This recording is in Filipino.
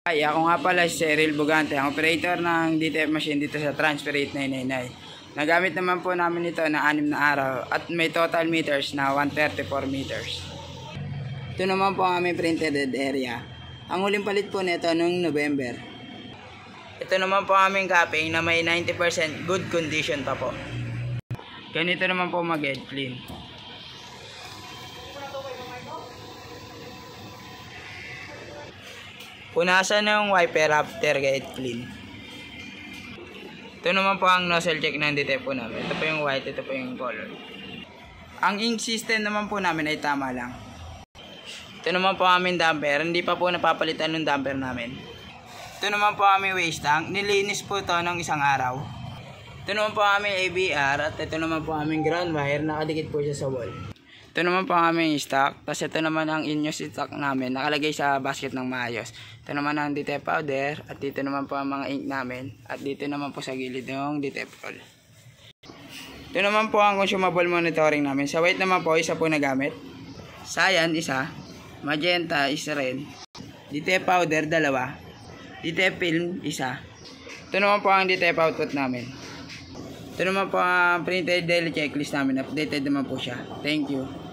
Hi, ako nga pala si Cyril Bugante, ang operator ng DTF machine dito sa Transfer 8999. Nagamit naman po namin ito na 6 na araw at may total meters na 134 meters. Ito naman po ang aming printed area. Ang huling palit po nito noong November. Ito naman po ang aming capping na may 90% good condition pa po. Ganito naman po mag-head clean. Punasan ng wiper after get clean. Ito naman po ang nozzle check ng DTF po namin. Ito po yung white, ito po yung color. Ang ink system naman po namin ay tama lang. Ito naman po aming damper. Hindi pa po napapalitan ng damper namin. Ito naman po aming waste tank. Nilinis po ito ng isang araw. Ito naman po aming ABR at ito naman po aming ground wire. Nakadikit po siya sa wall. Ito naman po ang aming stock. Tapos ito naman ang in-use stock namin. Nakalagay sa basket ng maayos. Ito naman ang DTF powder. At dito naman po ang mga ink namin. At dito naman po sa gilid yung DTF roll. Ito naman po ang consumable monitoring namin. Sa white naman po, isa po nagamit. Cyan, isa. Magenta, isa rin. DTF powder, dalawa. DTF film, isa. Ito naman po ang DTF output namin. Ito naman po ang printed daily checklist namin. Updated naman po siya. Thank you.